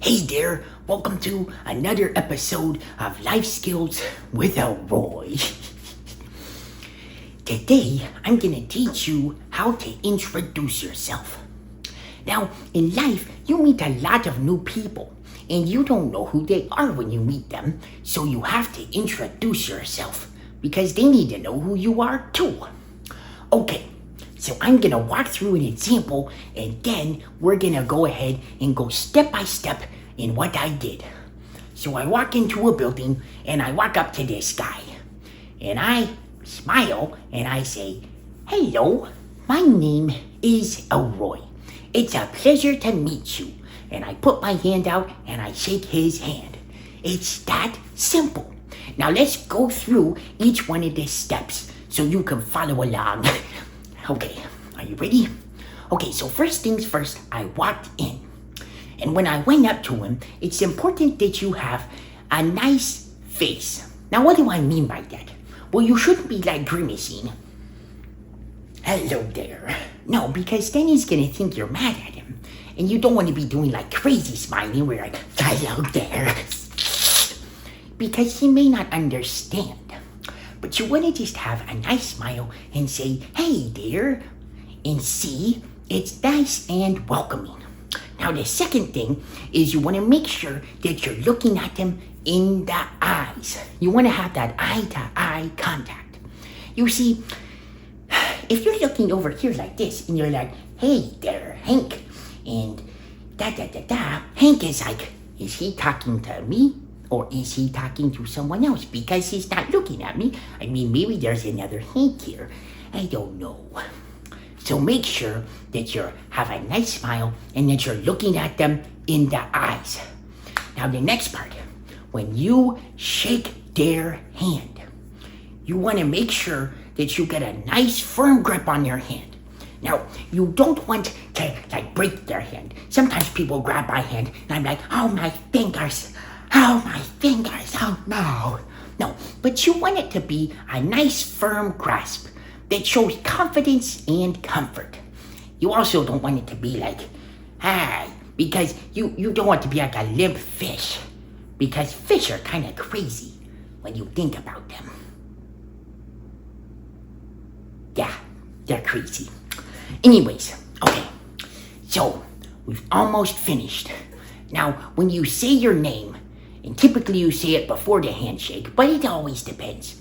Hey there, welcome to another episode of Life Skills with Elroy. Today, I'm gonna teach you how to introduce yourself. Now, in life, you meet a lot of new people, and you don't know who they are when you meet them, so you have to introduce yourself, because they need to know who you are too. Okay, so I'm gonna walk through an example, and then we're gonna go ahead and go step by step in what I did. So I walk into a building, and I walk up to this guy, and I smile, and I say, "Hello, my name is Elroy. It's a pleasure to meet you." And I put my hand out, and I shake his hand. It's that simple. Now let's go through each one of these steps so you can follow along. Okay, are you ready? Okay, so first things first, I walked in. And when I went up to him, it's important that you have a nice face. Now, what do I mean by that? Well, you shouldn't be like grimacing. "Hello there." No, because then he's gonna think you're mad at him. And you don't want to be doing like crazy smiling where you're like, "Hello there." Because he may not understand. But you want to just have a nice smile and say, "Hey there," and see, it's nice and welcoming. Now, the second thing is you want to make sure that you're looking at them in the eyes. You want to have that eye-to-eye contact. You see, if you're looking over here like this and you're like, "Hey there, Hank," and da-da-da-da, Hank is like, is he talking to me? Or is he talking to someone else? Because he's not looking at me. I mean, maybe there's another Hank here. I don't know. So make sure that you have a nice smile and that you're looking at them in the eyes. Now the next part, when you shake their hand, you want to make sure that you get a nice firm grip on your hand. Now, you don't want to like break their hand. Sometimes people grab my hand and I'm like, "Oh, my fingers. Oh, my fingers. Oh, no." No, but you want it to be a nice firm grasp that shows confidence and comfort. You also don't want it to be like, "Hi," because you don't want to be like a limp fish, because fish are kind of crazy when you think about them. Yeah, they're crazy. Anyways, okay, so we've almost finished. Now, when you say your name, and typically you say it before the handshake, but it always depends.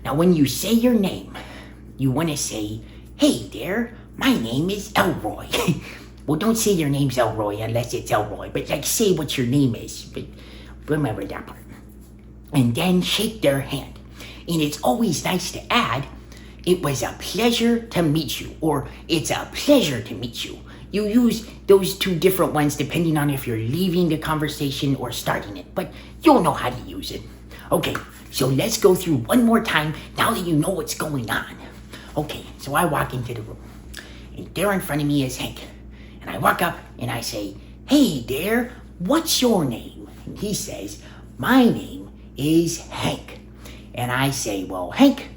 Now, when you say your name, you want to say, "Hey there, my name is Elroy." Well, don't say your name's Elroy unless it's Elroy, but like say what your name is. But remember that part. And then shake their hand. And it's always nice to add, "It was a pleasure to meet you," or "It's a pleasure to meet you." You use those two different ones depending on if you're leaving the conversation or starting it, but you'll know how to use it. Okay, so let's go through one more time now that you know what's going on. Okay, so I walk into the room, and there in front of me is Hank. And I walk up and I say, "Hey there, what's your name?" And he says, "My name is Hank." And I say, "Well, Hank,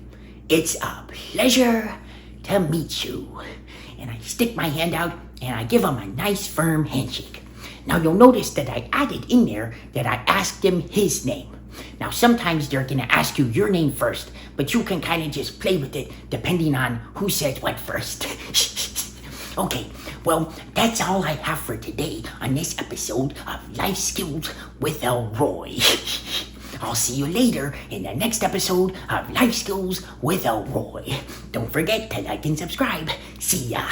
it's a pleasure to meet you." And I stick my hand out and I give him a nice firm handshake. Now you'll notice that I added in there that I asked him his name. Now sometimes they're gonna ask you your name first, but you can kind of just play with it depending on who says what first. Okay, well, that's all I have for today on this episode of Life Skills with Elroy. I'll see you later in the next episode of Life Skills with Elroy. Don't forget to like and subscribe. See ya.